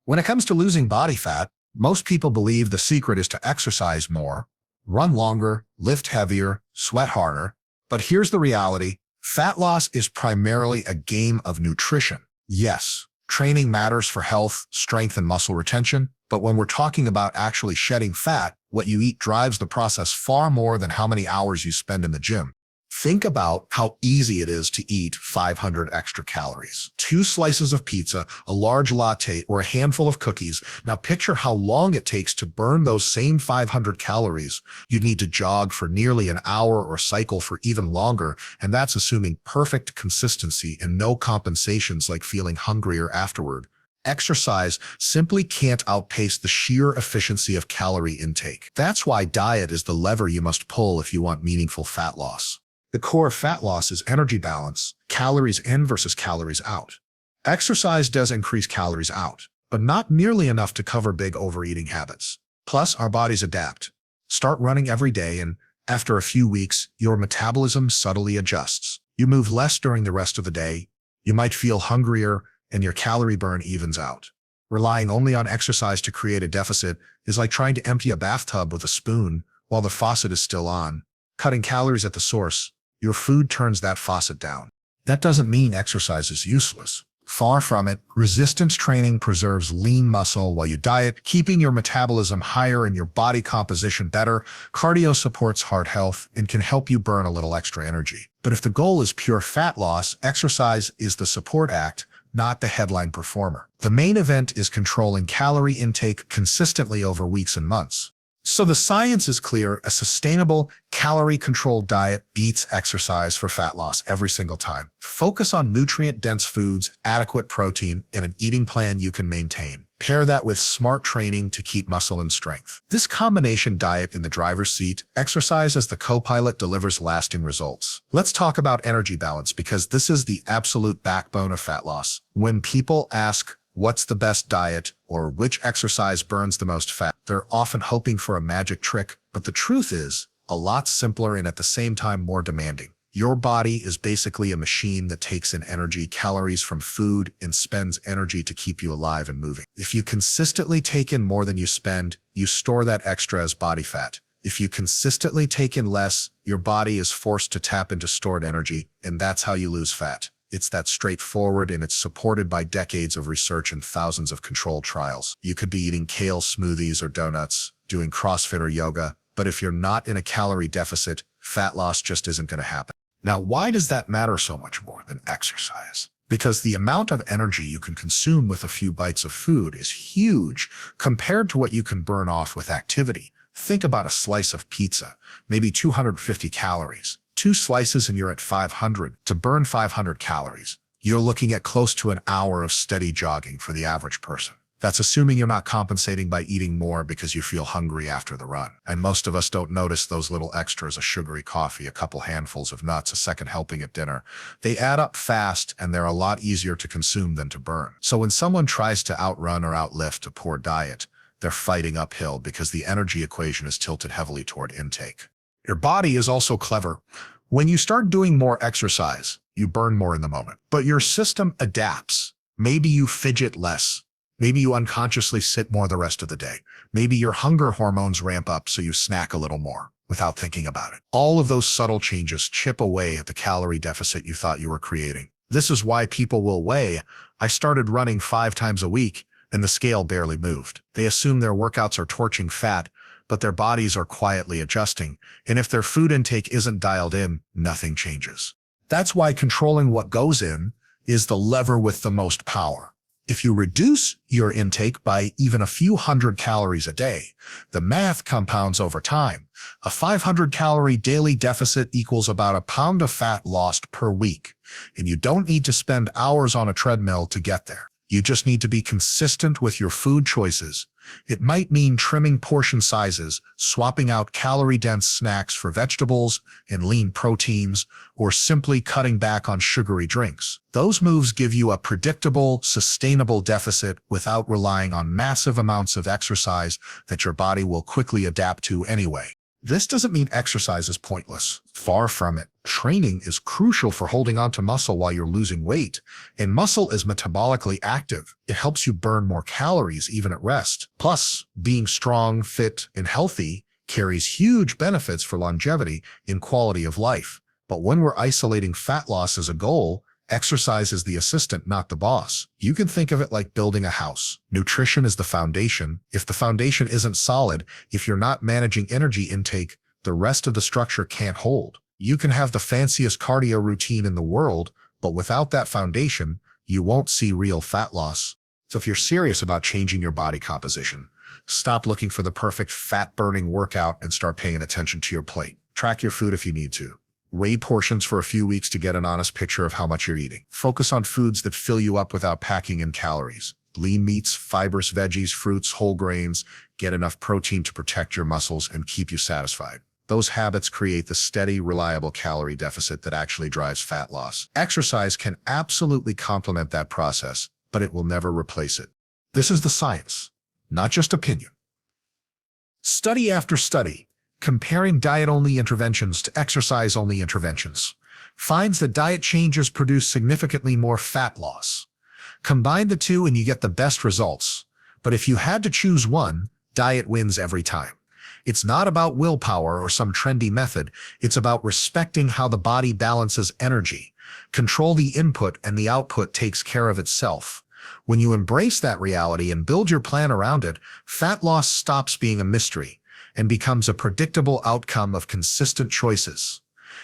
When it comes to losing body fat, most people believe the secret is to exercise more, run longer, lift heavier, sweat harder. But here's the reality. Fat loss is primarily a game of nutrition. Yes, training matters for health, strength, and muscle retention, but when we're talking about actually shedding fat, what you eat drives the process far more than how many hours you spend in the gym. Think about how easy it is to eat 500 extra calories. 2 slices of pizza, a large latte, or a handful of cookies. Now picture how long it takes to burn those same 500 calories. You'd need to jog for nearly an hour or cycle for even longer, and that's assuming perfect consistency and no compensations like feeling hungrier afterward. Exercise simply can't outpace the sheer efficiency of calorie intake. That's why diet is the lever you must pull if you want meaningful fat loss. The core of fat loss is energy balance, calories in versus calories out. Exercise does increase calories out, but not nearly enough to cover big overeating habits. Plus, our bodies adapt. Start running every day, and after a few weeks, your metabolism subtly adjusts. You move less during the rest of the day, you might feel hungrier, and your calorie burn evens out. Relying only on exercise to create a deficit is like trying to empty a bathtub with a spoon while the faucet is still on. Cutting calories at the source, your food turns that faucet down. That doesn't mean exercise is useless. Far from it. Resistance training preserves lean muscle while you diet, keeping your metabolism higher and your body composition better. Cardio supports heart health and can help you burn a little extra energy. But if the goal is pure fat loss, exercise is the support act, not the headline performer. The main event is controlling calorie intake consistently over weeks and months. So the science is clear. A sustainable, calorie-controlled diet beats exercise for fat loss every single time. Focus on nutrient-dense foods, adequate protein, and an eating plan you can maintain. Pair that with smart training to keep muscle and strength. This combination, diet in the driver's seat, exercise as the co-pilot, delivers lasting results. Let's talk about energy balance, because this is the absolute backbone of fat loss. When people ask, what's the best diet, or which exercise burns the most fat, they're often hoping for a magic trick, but the truth is a lot simpler and at the same time more demanding. Your body is basically a machine that takes in energy, calories from food, and spends energy to keep you alive and moving. If you consistently take in more than you spend, you store that extra as body fat. If you consistently take in less, your body is forced to tap into stored energy, and that's how you lose fat. It's that straightforward, and it's supported by decades of research and thousands of controlled trials. You could be eating kale smoothies or donuts, doing CrossFit or yoga, but if you're not in a calorie deficit, fat loss just isn't going to happen. Now, why does that matter so much more than exercise? Because the amount of energy you can consume with a few bites of food is huge compared to what you can burn off with activity. Think about a slice of pizza, maybe 250 calories. 2 slices and you're at 500. To burn 500 calories, you're looking at close to an hour of steady jogging for the average person. That's assuming you're not compensating by eating more because you feel hungry after the run. And most of us don't notice those little extras: a sugary coffee, a couple handfuls of nuts, a second helping at dinner. They add up fast, and they're a lot easier to consume than to burn. So when someone tries to outrun or outlift a poor diet, they're fighting uphill because the energy equation is tilted heavily toward intake. Your body is also clever. When you start doing more exercise, you burn more in the moment, but your system adapts. Maybe you fidget less. Maybe you unconsciously sit more the rest of the day. Maybe your hunger hormones ramp up so you snack a little more without thinking about it. All of those subtle changes chip away at the calorie deficit you thought you were creating. This is why people will weigh, "I started running 5 times a week," and the scale barely moved. They assume their workouts are torching fat, but their bodies are quietly adjusting, and if their food intake isn't dialed in, nothing changes. That's why controlling what goes in is the lever with the most power. If you reduce your intake by even a few hundred calories a day, the math compounds over time. A 500-calorie daily deficit equals about a pound of fat lost per week, and you don't need to spend hours on a treadmill to get there. You just need to be consistent with your food choices. It might mean trimming portion sizes, swapping out calorie-dense snacks for vegetables and lean proteins, or simply cutting back on sugary drinks. Those moves give you a predictable, sustainable deficit without relying on massive amounts of exercise that your body will quickly adapt to anyway. This doesn't mean exercise is pointless. Far from it. Training is crucial for holding on to muscle while you're losing weight, and muscle is metabolically active. It helps you burn more calories even at rest. Plus, being strong, fit, and healthy carries huge benefits for longevity and quality of life. But when we're isolating fat loss as a goal, exercise is the assistant, not the boss. You can think of it like building a house. Nutrition is the foundation. If the foundation isn't solid, if you're not managing energy intake, the rest of the structure can't hold. You can have the fanciest cardio routine in the world, but without that foundation, you won't see real fat loss. So if you're serious about changing your body composition, stop looking for the perfect fat-burning workout and start paying attention to your plate. Track your food if you need to. Weigh portions for a few weeks to get an honest picture of how much you're eating. Focus on foods that fill you up without packing in calories. Lean meats, fibrous veggies, fruits, whole grains. Get enough protein to protect your muscles and keep you satisfied. Those habits create the steady, reliable calorie deficit that actually drives fat loss. Exercise can absolutely complement that process, but it will never replace it. This is the science, not just opinion. Study after study, comparing diet-only interventions to exercise-only interventions, finds that diet changes produce significantly more fat loss. Combine the two and you get the best results. But if you had to choose one, diet wins every time. It's not about willpower or some trendy method. It's about respecting how the body balances energy. Control the input and the output takes care of itself. When you embrace that reality and build your plan around it, fat loss stops being a mystery and becomes a predictable outcome of consistent choices.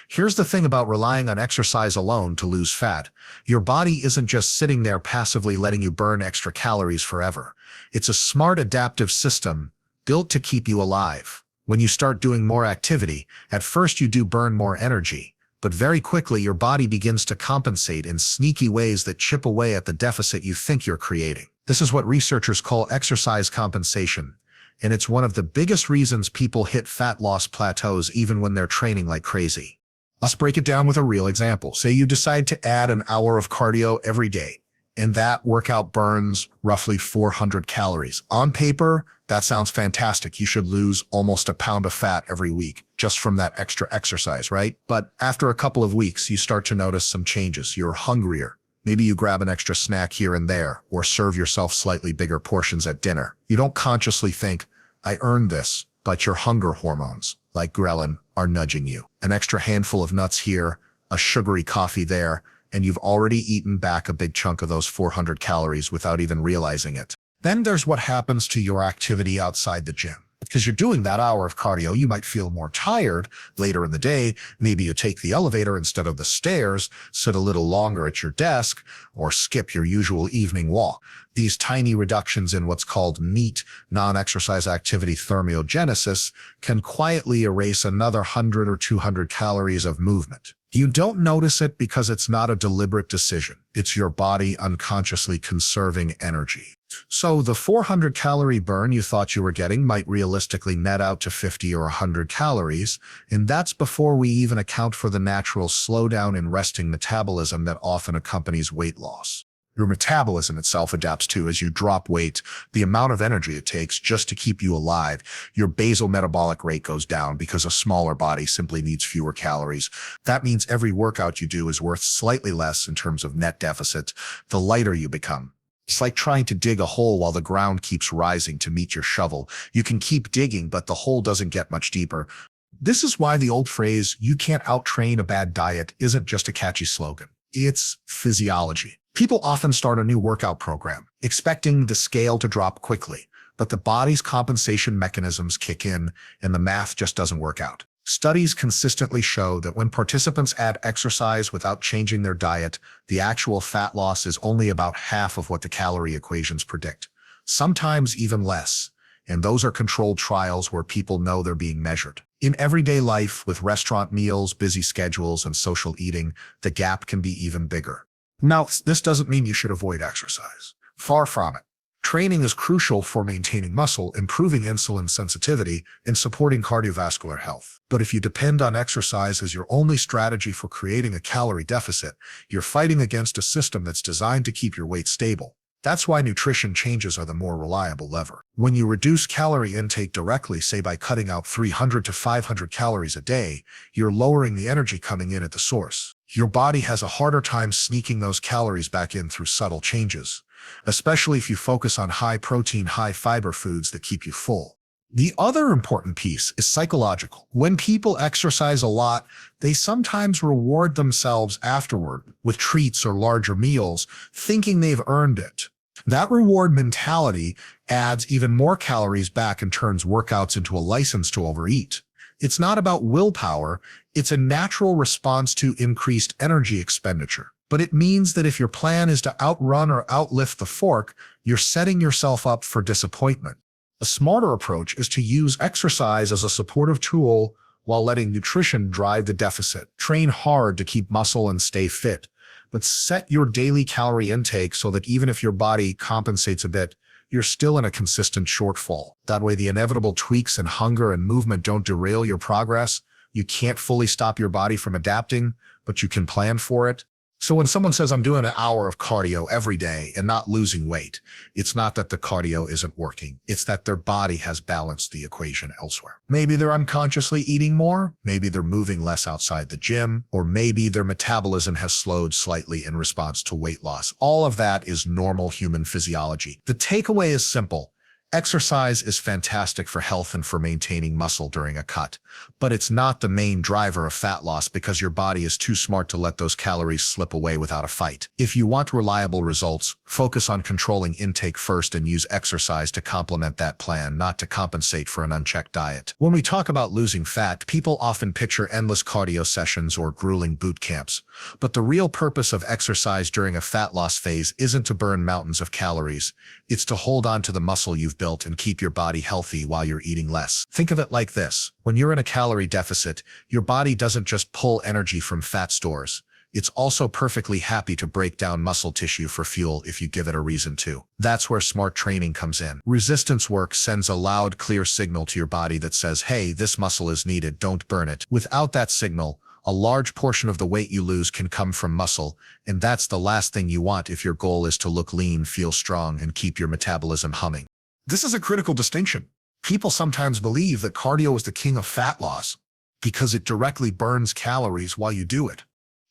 Here's the thing about relying on exercise alone to lose fat. Your body isn't just sitting there passively letting you burn extra calories forever. It's a smart adaptive system built to keep you alive. When you start doing more activity, at first you do burn more energy, but very quickly your body begins to compensate in sneaky ways that chip away at the deficit you think you're creating. This is what researchers call exercise compensation. And it's one of the biggest reasons people hit fat loss plateaus even when they're training like crazy. Let's break it down with a real example. Say you decide to add an hour of cardio every day, and that workout burns roughly 400 calories. On paper, that sounds fantastic. You should lose almost a pound of fat every week just from that extra exercise, right? But after a couple of weeks, you start to notice some changes. You're hungrier. Maybe you grab an extra snack here and there, or serve yourself slightly bigger portions at dinner. You don't consciously think, I earned this, but your hunger hormones, like ghrelin, are nudging you. An extra handful of nuts here, a sugary coffee there, and you've already eaten back a big chunk of those 400 calories without even realizing it. Then there's what happens to your activity outside the gym. Because you're doing that hour of cardio, you might feel more tired later in the day. Maybe you take the elevator instead of the stairs, sit a little longer at your desk, or skip your usual evening walk. These tiny reductions in what's called NEAT, non-exercise activity thermogenesis, can quietly erase another 100 or 200 calories of movement. You don't notice it because it's not a deliberate decision. It's your body unconsciously conserving energy. So the 400-calorie burn you thought you were getting might realistically net out to 50 or 100 calories, and that's before we even account for the natural slowdown in resting metabolism that often accompanies weight loss. Your metabolism itself adapts to as you drop weight. The amount of energy it takes just to keep you alive, your basal metabolic rate goes down because a smaller body simply needs fewer calories. That means every workout you do is worth slightly less in terms of net deficit, the lighter you become. It's like trying to dig a hole while the ground keeps rising to meet your shovel. You can keep digging, but the hole doesn't get much deeper. This is why the old phrase, "you can't out-train a bad diet," isn't just a catchy slogan. It's physiology. People often start a new workout program, expecting the scale to drop quickly, but the body's compensation mechanisms kick in and the math just doesn't work out. Studies consistently show that when participants add exercise without changing their diet, the actual fat loss is only about half of what the calorie equations predict, sometimes even less. And those are controlled trials where people know they're being measured. In everyday life, with restaurant meals, busy schedules, and social eating, the gap can be even bigger. Now, this doesn't mean you should avoid exercise. Far from it. Training is crucial for maintaining muscle, improving insulin sensitivity, and supporting cardiovascular health. But if you depend on exercise as your only strategy for creating a calorie deficit, you're fighting against a system that's designed to keep your weight stable. That's why nutrition changes are the more reliable lever. When you reduce calorie intake directly, say by cutting out 300 to 500 calories a day, you're lowering the energy coming in at the source. Your body has a harder time sneaking those calories back in through subtle changes, especially if you focus on high-protein, high-fiber foods that keep you full. The other important piece is psychological. When people exercise a lot, they sometimes reward themselves afterward with treats or larger meals, thinking they've earned it. That reward mentality adds even more calories back and turns workouts into a license to overeat. It's not about willpower, it's a natural response to increased energy expenditure. But it means that if your plan is to outrun or outlift the fork, you're setting yourself up for disappointment. A smarter approach is to use exercise as a supportive tool while letting nutrition drive the deficit. Train hard to keep muscle and stay fit, but set your daily calorie intake so that even if your body compensates a bit, you're still in a consistent shortfall. That way the inevitable tweaks in hunger and movement don't derail your progress. You can't fully stop your body from adapting, but you can plan for it. So when someone says, I'm doing an hour of cardio every day and not losing weight, it's not that the cardio isn't working. It's that their body has balanced the equation elsewhere. Maybe they're unconsciously eating more, maybe they're moving less outside the gym, or maybe their metabolism has slowed slightly in response to weight loss. All of that is normal human physiology. The takeaway is simple. Exercise is fantastic for health and for maintaining muscle during a cut, but it's not the main driver of fat loss because your body is too smart to let those calories slip away without a fight. If you want reliable results, focus on controlling intake first and use exercise to complement that plan, not to compensate for an unchecked diet. When we talk about losing fat, people often picture endless cardio sessions or grueling boot camps, but the real purpose of exercise during a fat loss phase isn't to burn mountains of calories. It's to hold on to the muscle you've built and keep your body healthy while you're eating less. Think of it like this. When you're in a calorie deficit, your body doesn't just pull energy from fat stores. It's also perfectly happy to break down muscle tissue for fuel if you give it a reason to. That's where smart training comes in. Resistance work sends a loud, clear signal to your body that says, hey, this muscle is needed, don't burn it. Without that signal, a large portion of the weight you lose can come from muscle, and that's the last thing you want if your goal is to look lean, feel strong, and keep your metabolism humming. This is a critical distinction. People sometimes believe that cardio is the king of fat loss because it directly burns calories while you do it.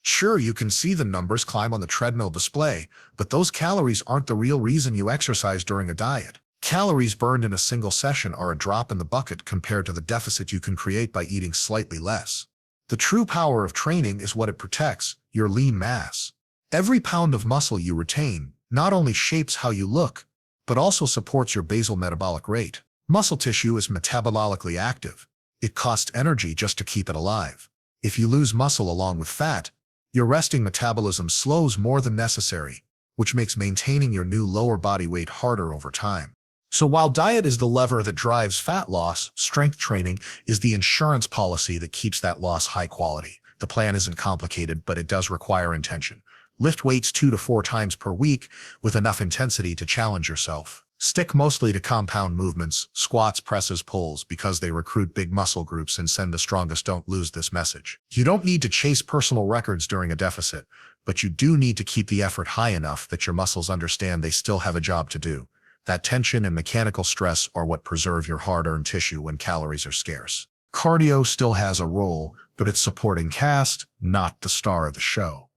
Sure, you can see the numbers climb on the treadmill display, but those calories aren't the real reason you exercise during a diet. Calories burned in a single session are a drop in the bucket compared to the deficit you can create by eating slightly less. The true power of training is what it protects, your lean mass. Every pound of muscle you retain not only shapes how you look, but also supports your basal metabolic rate. Muscle tissue is metabolically active. It costs energy just to keep it alive. If you lose muscle along with fat, your resting metabolism slows more than necessary, which makes maintaining your new lower body weight harder over time. So while diet is the lever that drives fat loss, strength training is the insurance policy that keeps that loss high quality. The plan isn't complicated, but it does require intention. Lift weights 2 to 4 times per week with enough intensity to challenge yourself. Stick mostly to compound movements, squats, presses, pulls, because they recruit big muscle groups and send the strongest. Don't lose this message. You don't need to chase personal records during a deficit, but you do need to keep the effort high enough that your muscles understand they still have a job to do. That tension and mechanical stress are what preserve your hard-earned tissue when calories are scarce. Cardio still has a role, but it's supporting cast, not the star of the show.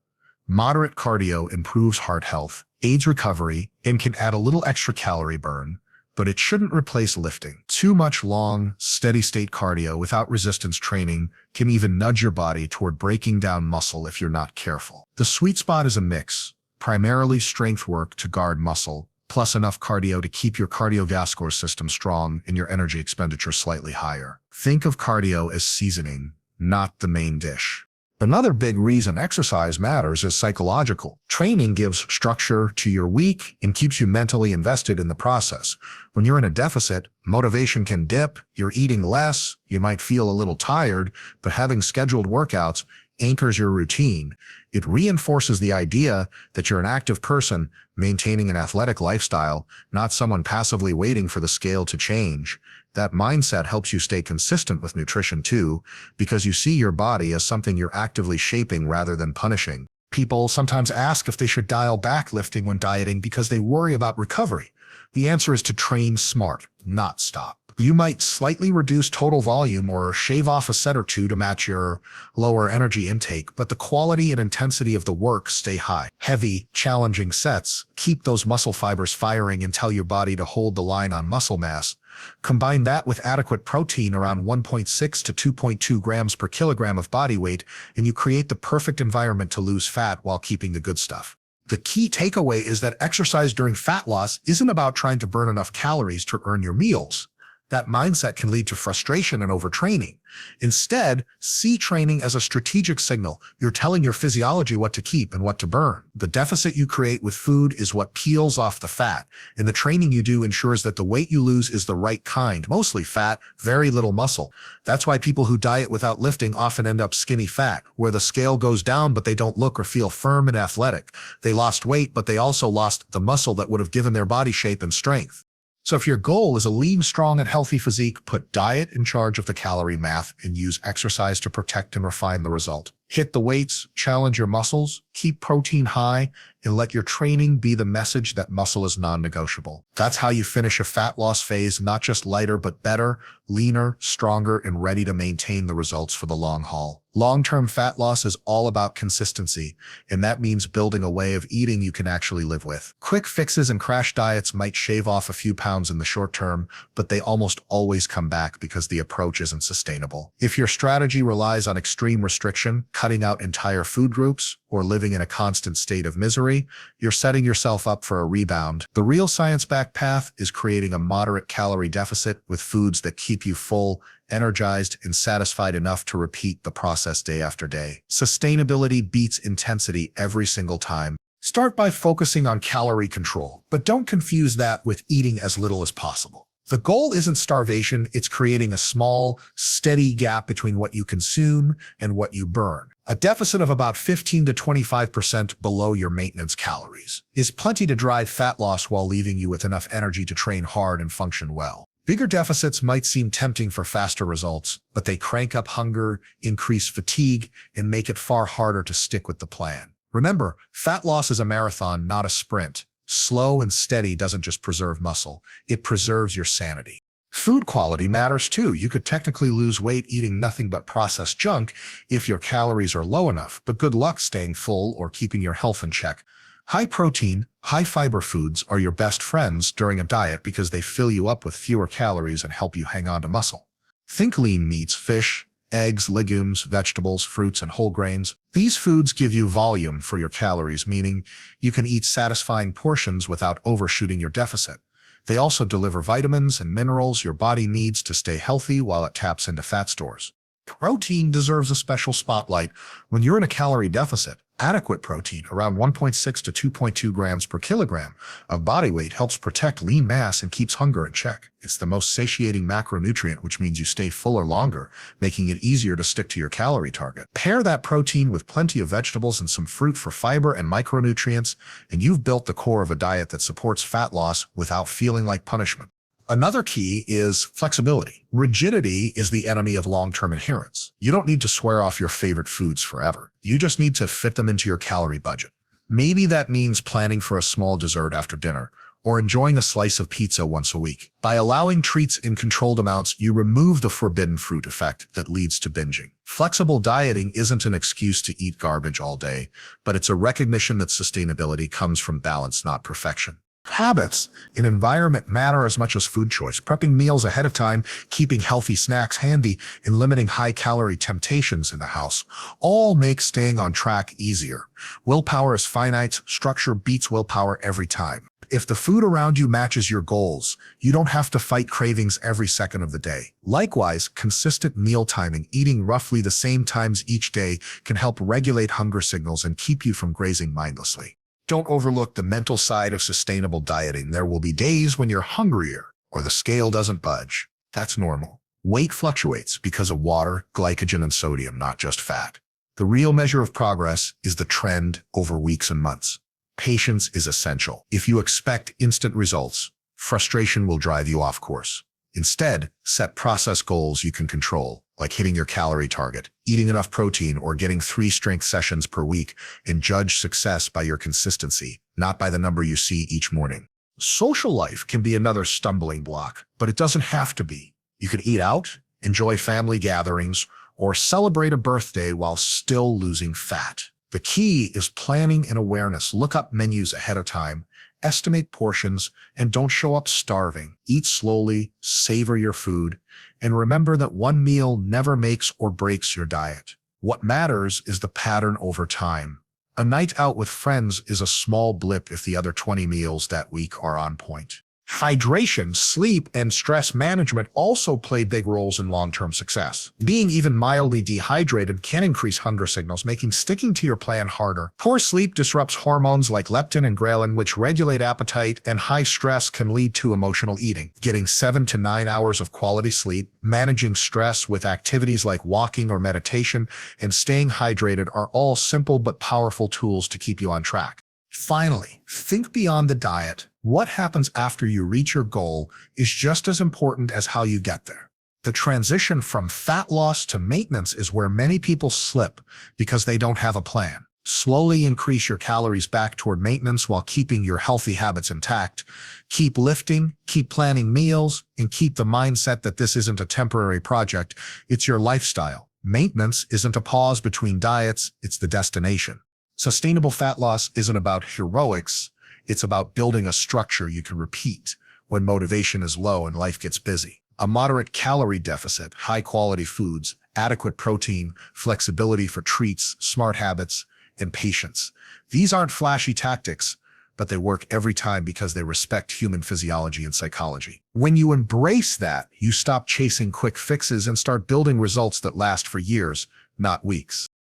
Moderate cardio improves heart health, aids recovery, and can add a little extra calorie burn, but it shouldn't replace lifting. Too much long, steady-state cardio without resistance training can even nudge your body toward breaking down muscle if you're not careful. The sweet spot is a mix, primarily strength work to guard muscle, plus enough cardio to keep your cardiovascular system strong and your energy expenditure slightly higher. Think of cardio as seasoning, not the main dish. Another big reason exercise matters is psychological. Training gives structure to your week and keeps you mentally invested in the process. When you're in a deficit, motivation can dip, you're eating less, you might feel a little tired, but having scheduled workouts anchors your routine. It reinforces the idea that you're an active person maintaining an athletic lifestyle, not someone passively waiting for the scale to change. That mindset helps you stay consistent with nutrition too, because you see your body as something you're actively shaping rather than punishing. People sometimes ask if they should dial back lifting when dieting because they worry about recovery. The answer is to train smart, not stop. You might slightly reduce total volume or shave off a set or two to match your lower energy intake, but the quality and intensity of the work stay high. Heavy, challenging sets keep those muscle fibers firing and tell your body to hold the line on muscle mass. Combine that with adequate protein around 1.6 to 2.2 grams per kilogram of body weight, and you create the perfect environment to lose fat while keeping the good stuff. The key takeaway is that exercise during fat loss isn't about trying to burn enough calories to earn your meals. That mindset can lead to frustration and overtraining. Instead, see training as a strategic signal. You're telling your physiology what to keep and what to burn. The deficit you create with food is what peels off the fat, and the training you do ensures that the weight you lose is the right kind, mostly fat, very little muscle. That's why people who diet without lifting often end up skinny fat, where the scale goes down but they don't look or feel firm and athletic. They lost weight, but they also lost the muscle that would have given their body shape and strength. So if your goal is a lean, strong, and healthy physique, put diet in charge of the calorie math and use exercise to protect and refine the result. Hit the weights, challenge your muscles, keep protein high, and let your training be the message that muscle is non-negotiable. That's how you finish a fat loss phase, not just lighter, but better, leaner, stronger, and ready to maintain the results for the long haul. Long-term fat loss is all about consistency, and that means building a way of eating you can actually live with. Quick fixes and crash diets might shave off a few pounds in the short term, but they almost always come back because the approach isn't sustainable. If your strategy relies on extreme restriction, cutting out entire food groups, or living in a constant state of misery, you're setting yourself up for a rebound. The real science-backed path is creating a moderate calorie deficit with foods that keep you full, energized, and satisfied enough to repeat the process day after day. Sustainability beats intensity every single time. Start by focusing on calorie control, but don't confuse that with eating as little as possible. The goal isn't starvation, it's creating a small, steady gap between what you consume and what you burn. A deficit of about 15 to 25% below your maintenance calories is plenty to drive fat loss while leaving you with enough energy to train hard and function well. Bigger deficits might seem tempting for faster results, but they crank up hunger, increase fatigue, and make it far harder to stick with the plan. Remember, fat loss is a marathon, not a sprint. Slow and steady doesn't just preserve muscle, it preserves your sanity. Food quality matters too. You could technically lose weight eating nothing but processed junk if your calories are low enough, but good luck staying full or keeping your health in check. High protein, high fiber foods are your best friends during a diet because they fill you up with fewer calories and help you hang on to muscle. Think lean meats, fish, eggs, legumes, vegetables, fruits, and whole grains. These foods give you volume for your calories, meaning you can eat satisfying portions without overshooting your deficit. They also deliver vitamins and minerals your body needs to stay healthy while it taps into fat stores. Protein deserves a special spotlight. When you're in a calorie deficit, adequate protein, around 1.6 to 2.2 grams per kilogram of body weight, helps protect lean mass and keeps hunger in check. It's the most satiating macronutrient, which means you stay fuller longer, making it easier to stick to your calorie target. Pair that protein with plenty of vegetables and some fruit for fiber and micronutrients, and you've built the core of a diet that supports fat loss without feeling like punishment. Another key is flexibility. Rigidity is the enemy of long-term adherence. You don't need to swear off your favorite foods forever. You just need to fit them into your calorie budget. Maybe that means planning for a small dessert after dinner, or enjoying a slice of pizza once a week. By allowing treats in controlled amounts, you remove the forbidden fruit effect that leads to binging. Flexible dieting isn't an excuse to eat garbage all day, but it's a recognition that sustainability comes from balance, not perfection. Habits and environment matter as much as food choice. Prepping meals ahead of time, keeping healthy snacks handy, and limiting high-calorie temptations in the house all make staying on track easier. Willpower is finite. Structure beats willpower every time. If the food around you matches your goals, you don't have to fight cravings every second of the day. Likewise, consistent meal timing, eating roughly the same times each day, can help regulate hunger signals and keep you from grazing mindlessly. Don't overlook the mental side of sustainable dieting. There will be days when you're hungrier or the scale doesn't budge. That's normal. Weight fluctuates because of water, glycogen, and sodium, not just fat. The real measure of progress is the trend over weeks and months. Patience is essential. If you expect instant results, frustration will drive you off course. Instead, set process goals you can control, like hitting your calorie target, eating enough protein, or getting 3 strength sessions per week, and judge success by your consistency, not by the number you see each morning. Social life can be another stumbling block, but it doesn't have to be. You can eat out, enjoy family gatherings, or celebrate a birthday while still losing fat. The key is planning and awareness. Look up menus ahead of time, estimate portions, and don't show up starving. Eat slowly, savor your food, and remember that one meal never makes or breaks your diet. What matters is the pattern over time. A night out with friends is a small blip if the other 20 meals that week are on point. Hydration, sleep, and stress management also play big roles in long-term success. Being even mildly dehydrated can increase hunger signals, making sticking to your plan harder. Poor sleep disrupts hormones like leptin and ghrelin, which regulate appetite, and high stress can lead to emotional eating. Getting 7 to 9 hours of quality sleep, managing stress with activities like walking or meditation, and staying hydrated are all simple but powerful tools to keep you on track. Finally, think beyond the diet. What happens after you reach your goal is just as important as how you get there. The transition from fat loss to maintenance is where many people slip because they don't have a plan. Slowly increase your calories back toward maintenance while keeping your healthy habits intact. Keep lifting, keep planning meals, and keep the mindset that this isn't a temporary project, it's your lifestyle. Maintenance isn't a pause between diets, it's the destination. Sustainable fat loss isn't about heroics, it's about building a structure you can repeat when motivation is low and life gets busy. A moderate calorie deficit, high-quality foods, adequate protein, flexibility for treats, smart habits, and patience. These aren't flashy tactics, but they work every time because they respect human physiology and psychology. When you embrace that, you stop chasing quick fixes and start building results that last for years, not weeks.